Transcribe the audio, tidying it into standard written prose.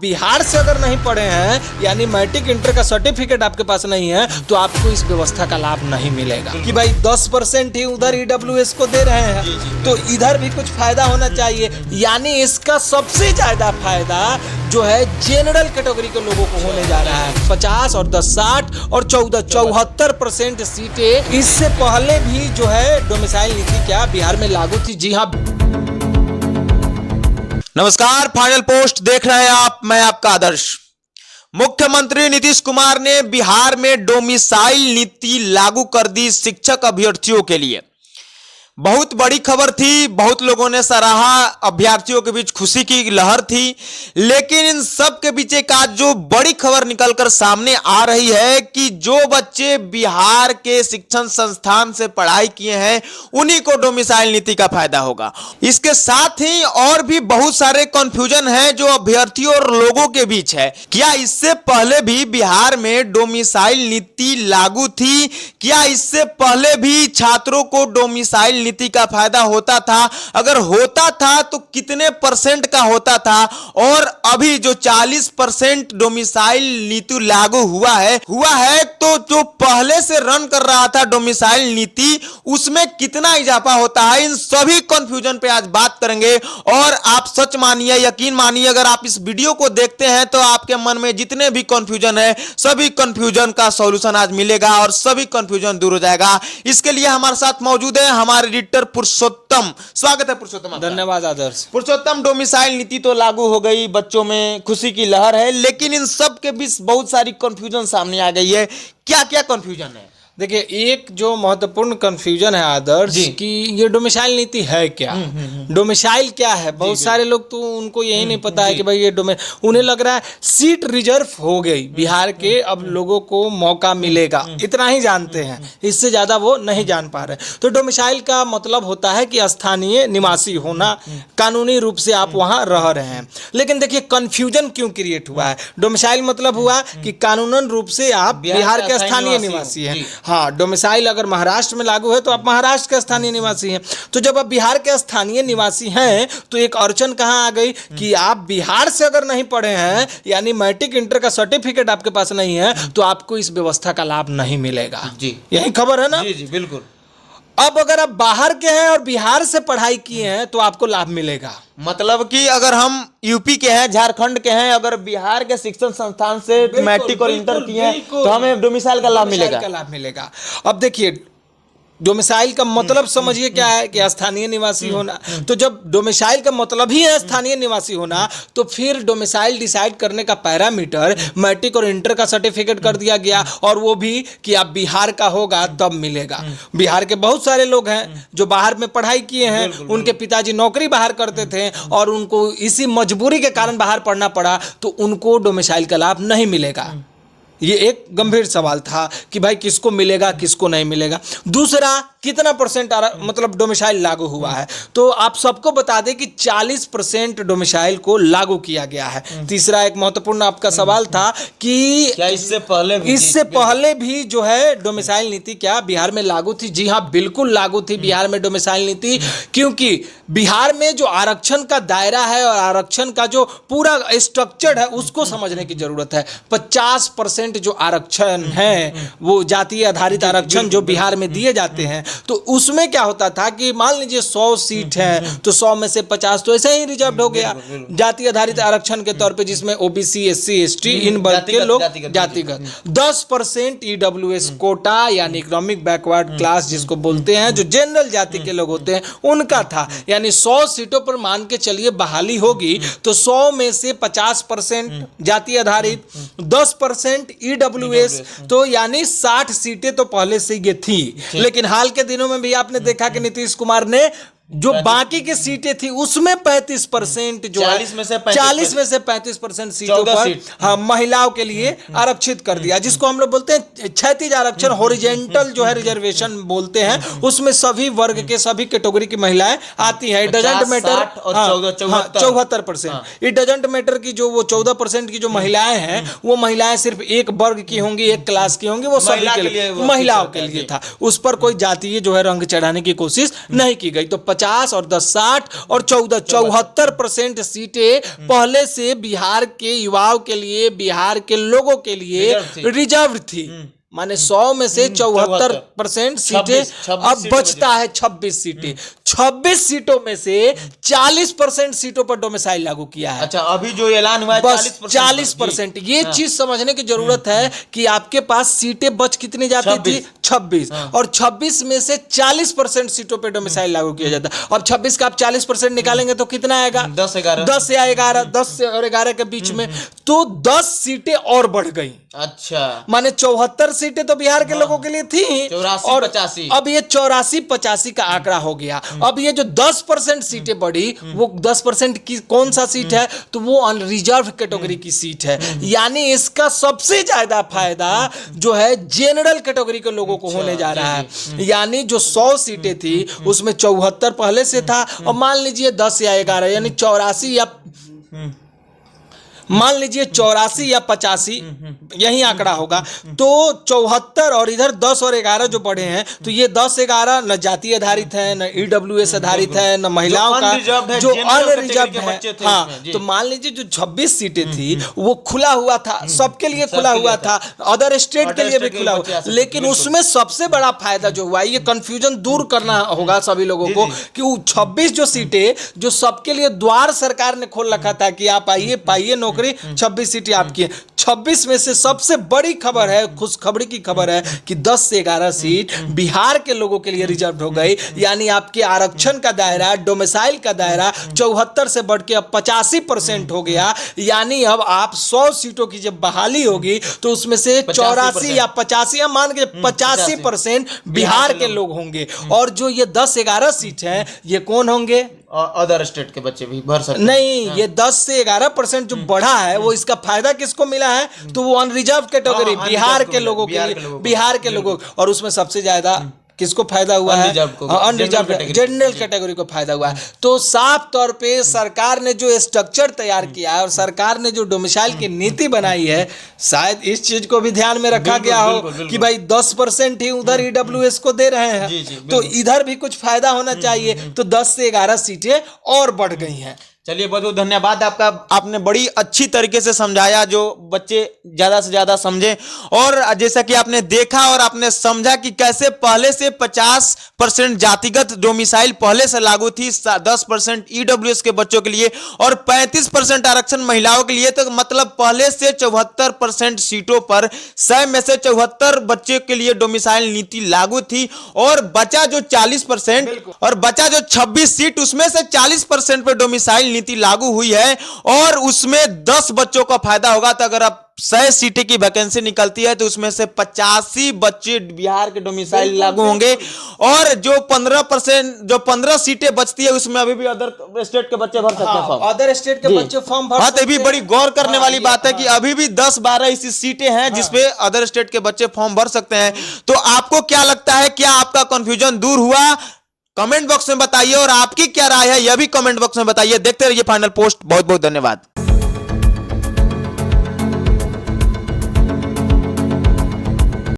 बिहार से अगर नहीं पढ़े हैं यानी मैट्रिक इंटर का सर्टिफिकेट आपके पास नहीं है तो आपको इस व्यवस्था का लाभ नहीं मिलेगा कि भाई 10% ही उधर ईडब्ल्यूएस को दे रहे हैं तो इधर भी कुछ फायदा होना चाहिए। यानी इसका सबसे ज्यादा फायदा जो है जनरल कैटेगरी के लोगों को होने जा रहा है। 50 और 10 60 और 14 74% सीटें इससे पहले भी जो है डोमिसाइल नीति क्या बिहार में लागू थी। जी हाँ, नमस्कार, फाइनल पोस्ट देख रहे हैं आप, मैं आपका आदर्श। मुख्यमंत्री नीतीश कुमार ने बिहार में डोमिसाइल नीति लागू कर दी शिक्षक अभ्यर्थियों के लिए। बहुत बड़ी खबर थी, बहुत लोगों ने सराहा, अभ्यर्थियों के बीच खुशी की लहर थी। लेकिन इन सब के बीच एक आज जो बड़ी खबर निकलकर सामने आ रही है कि जो बच्चे बिहार के शिक्षण संस्थान से पढ़ाई किए हैं उन्हीं को डोमिसाइल नीति का फायदा होगा। इसके साथ ही और भी बहुत सारे कंफ्यूजन है जो अभ्यर्थियों और लोगों के बीच है। क्या इससे पहले भी बिहार में डोमिसाइल नीति लागू थी? क्या इससे पहले भी छात्रों को डोमिसाइल नीति का फायदा होता था? अगर होता था तो कितने परसेंट का होता था? और अभी जो 40% डोमिसाइल नीति लागू हुआ है तो जो पहले से रन कर रहा था डोमिसाइल नीति उसमें कितना इजाफा होता है? इन सभी कंफ्यूजन पे आज बात करेंगे। और आप सच मानिए, यकीन मानिए, अगर आप इस वीडियो को देखते हैं तो आपके मन में जितने भी कंफ्यूजन है सभी कंफ्यूजन का सॉल्यूशन आज मिलेगा और सभी कंफ्यूजन दूर हो जाएगा। इसके लिए हमारे साथ मौजूद है हमारे एडिटर पुरुषोत्तम। स्वागत है पुरुषोत्तम। धन्यवाद आदर्श। पुरुषोत्तम, डोमिसाइल नीति तो लागू हो गई, बच्चों में खुशी की लहर है, लेकिन इन सब के बीच बहुत सारी कंफ्यूजन सामने आ गई है। क्या क्या कंफ्यूजन है? देखिए, एक जो महत्वपूर्ण कंफ्यूजन है आदर्श कि ये डोमिसाइल नीति है क्या, डोमिसाइल क्या है। बहुत सारे लोग तो उनको यही नहीं पता है कि भाई ये उन्हें लग रहा है सीट रिजर्व हो गई बिहार के, अब लोगों को मौका मिलेगा, इतना ही जानते हैं, इससे ज्यादा वो नहीं जान पा रहे। तो डोमिसाइल का मतलब होता है कि स्थानीय निवासी होना, कानूनी रूप से आप वहां रह रहे हैं। लेकिन देखिए कंफ्यूजन क्यों क्रिएट हुआ है। डोमिसाइल मतलब हुआ कि कानूनन रूप से आप बिहार के स्थानीय निवासी हैं। हाँ, डोमिसाइल अगर महाराष्ट्र में लागू है तो आप महाराष्ट्र के स्थानीय निवासी हैं। तो जब आप बिहार के स्थानीय निवासी हैं तो एक अड़चन कहाँ आ गई कि आप बिहार से अगर नहीं पढ़े हैं यानी मैट्रिक इंटर का सर्टिफिकेट आपके पास नहीं है तो आपको इस व्यवस्था का लाभ नहीं मिलेगा। जी, यही खबर है ना? जी जी बिल्कुल। अब अगर आप बाहर के हैं और बिहार से पढ़ाई किए हैं तो आपको लाभ मिलेगा। मतलब कि अगर हम यूपी के हैं, झारखंड के हैं, अगर बिहार के शिक्षण संस्थान से मैट्रिक और इंटर किए हैं तो हमें डोमिसाइल का लाभ मिलेगा। अब देखिए, डोमिसाइल का मतलब समझिए क्या है कि स्थानीय निवासी होना। तो जब डोमिसाइल का मतलब ही है स्थानीय निवासी होना तो फिर डोमिसाइल डिसाइड करने का पैरामीटर मैट्रिक और इंटर का सर्टिफिकेट कर दिया गया, और वो भी कि आप बिहार का होगा तब मिलेगा। बिहार के बहुत सारे लोग हैं जो बाहर में पढ़ाई किए हैं, उनके पिताजी नौकरी बाहर करते थे और उनको इसी मजबूरी के कारण बाहर पढ़ना पड़ा, तो उनको डोमिसाइल का लाभ नहीं मिलेगा। ये एक गंभीर सवाल था कि भाई किसको मिलेगा किसको नहीं मिलेगा। दूसरा, कितना परसेंट मतलब डोमिसाइल लागू हुआ है, तो आप सबको बता दें कि 40% डोमिसाइल को लागू किया गया है। तीसरा एक महत्वपूर्ण आपका सवाल था कि क्या इससे पहले भी जो है डोमिसाइल नीति क्या बिहार में लागू थी? जी हाँ, बिल्कुल लागू थी बिहार में डोमिसाइल नीति, क्योंकि बिहार में जो आरक्षण का दायरा है और आरक्षण का जो पूरा स्ट्रक्चर है उसको समझने की जरूरत है। 50% जो आरक्षण है वो जातीय आधारित आरक्षण जो बिहार में दिए जाते हैं, तो उसमें क्या होता था कि मान लीजिए 100 सीट है तो 100 में से 50 तो ऐसे ही रिजर्व हो गया जातीय आधारित आरक्षण के तौर पे, जिसमें ओबीसी, एससी, एसटी इन वर्ग के लोग जातिगत। 10% ईडब्ल्यूएस कोटा यानी इकोनॉमिक बैकवर्ड क्लास जिसको बोलते हैं, जो जनरल जाति के लोग होते हैं, उनका था। यानी 100 सीटों पर मान के चलिए बहाली होगी तो 100 में से 50% जातीय आधारित, 10% ईडब्ल्यूएस, तो यानी 60 सीटें तो पहले से ये थी। लेकिन हाल के दिनों में भी आपने देखा कि नीतीश कुमार ने जो बाकी की सीटें थी उसमें 35% जो 40 में से 35% सीटों पर हाँ महिलाओं के लिए आरक्षित कर दिया, जिसको हम लोग बोलते हैं क्षैतिज आरक्षण, हॉरिजेंटल जो है रिजर्वेशन बोलते हैं। उसमें सभी वर्ग के सभी कैटेगरी की महिलाएं आती हैं। It doesn't matter 74%, it doesn't matter की जो वो 14% की जो महिलाएं हैं वो महिलाएं सिर्फ एक वर्ग की होंगी, एक क्लास की होंगी, वो सभी के लिए महिलाओं के लिए था। उस पर कोई जातीय जो है रंग चढ़ाने की कोशिश नहीं की गई। तो 50 और 10 60 और 14 74% सीटें पहले से बिहार के युवाओं के लिए, बिहार के लोगों के लिए रिजर्व थी। माने 100 में से 74% सीटें अब बचता है 26 सीटें। 26 सीटों में से 40% सीटों पर डोमिसाइल लागू किया है। अच्छा, अभी जो ऐलान हुआ है बस 40%। ये चीज समझने की जरूरत है कि आपके पास सीटें बच कितनी जाती थी? 26। और 26 में से 40% सीटों पे डोमिसाइल लागू किया जाता। अब 26 का आप 40% निकालेंगे तो कितना आएगा? 10 11 10 या 11, 10 और 11 के बीच में, तो 10 सीटें और बढ़ गई। अच्छा, माने 74 सीटें तो बिहार के लोगों के लिए थी 84 और 85 अब ये 84-85 का आंकड़ा हो गया। अब ये जो 10% सीटें बढ़ी, वो 10% की कौन सा सीट है? तो वो अनरिजर्व कैटेगरी की सीट है। यानी इसका सबसे ज्यादा फायदा जो है जनरल कैटेगरी के लोगों को होने जा रहा है। यानी जो 100 सीटें थी उसमें 74 पहले से था, और मान लीजिए 10 या 11 यानी 84 या मान लीजिए 84 या 85 यही आंकड़ा होगा। तो 74 और इधर 10 और 11 जो बढ़े हैं, तो ये 10-11 न जाति आधारित है, न ईडब्ल्यूएस आधारित है, न महिलाओं का जो अनरिजर्व है। हाँ, तो मान लीजिए जो 26 सीटें थी वो खुला हुआ था, सबके लिए खुला हुआ था, अदर स्टेट के लिए भी खुला हुआ। लेकिन उसमें सबसे बड़ा फायदा जो हुआ, ये कंफ्यूजन दूर करना होगा सभी लोगों को कि वो 26 जो सीटें जो सबके लिए द्वार सरकार ने खोल रखा था कि आप आइए पाइए नौकरी, 26 सीटें आपकी है। 26 में से सबसे बड़ी खबर है, खुशखबरी की खबर है कि 10 से 11 सीट बिहार के लोगों के लिए रिजर्व हो गई। यानी आपके आरक्षण का दायरा, डोमिसाइल का दायरा 74 से बढ़ के अब 85% हो गया। यानी अब आप 100 सीटों की जब बहाली होगी तो उसमें से 84 या 85 या मान के 85% बिहार के लोग होंगे। और जो ये 10-11 सीट हैं, ये कौन होंगे? अदर स्टेट के बच्चे भी भर सकते नहीं, ये 10 से 11% जो बढ़ा है, वो इसका फायदा किसको मिला है? तो वो अनरिजर्व कैटेगरी बिहार के लोगों के लिए, बिहार के लोगों, और उसमें सबसे ज्यादा किसको फायदा हुआ है? अनरिजर्व जनरल कैटेगरी को फायदा हुआ है। तो साफ तौर पे सरकार ने जो स्ट्रक्चर तैयार किया है और सरकार ने जो डोमिसाइल की नीति बनाई है, शायद इस चीज को भी ध्यान में रखा गया हो कि भाई 10% ही उधर ईडब्ल्यूएस को दे रहे हैं, तो इधर भी कुछ फायदा होना चाहिए। तो 10 से 11 सीटें और बढ़ गई हैं। चलिए, बहुत बहुत धन्यवाद आपका। आपने बड़ी अच्छी तरीके से समझाया जो बच्चे ज्यादा से ज्यादा समझे। और जैसा कि आपने देखा और आपने समझा कि कैसे पहले से 50% जातिगत डोमिसाइल पहले से लागू थी, 10% ईडब्ल्यूएस के बच्चों के लिए और 35% आरक्षण महिलाओं के लिए। तो मतलब पहले से 74% सीटों पर 100 में से 74 बच्चे के लिए डोमिसाइल नीति लागू थी। और बचा जो 40% और बचा जो 26 सीट, उसमें से 40% पर डोमिसाइल नीति लागू हुई है और उसमें 10 बच्चों का फायदा होगा। तो अगर आप 100 सीटें की वैकेंसी निकलती है तो उसमें से 85 बच्चे बिहार के डोमिसाइल लागू होंगे। और जो 15 सीटें बचती है उसमें अभी भी अदर स्टेट के बच्चे भर सकते हैं फॉर्म। अदर स्टेट के बच्चे फॉर्म भर सकते हैं। तो ये भी बड़ी गौर करने वाली बात है कि अभी भी 10-12 ऐसी सीटें हैं जिसपे अदर स्टेट के बच्चे फॉर्म भर सकते हैं। तो आपको क्या लगता है, क्या आपका कंफ्यूजन दूर हुआ? कमेंट बॉक्स में बताइए, और आपकी क्या राय है यह भी कमेंट बॉक्स में बताइए। देखते रहिए फाइनल पोस्ट। बहुत बहुत धन्यवाद।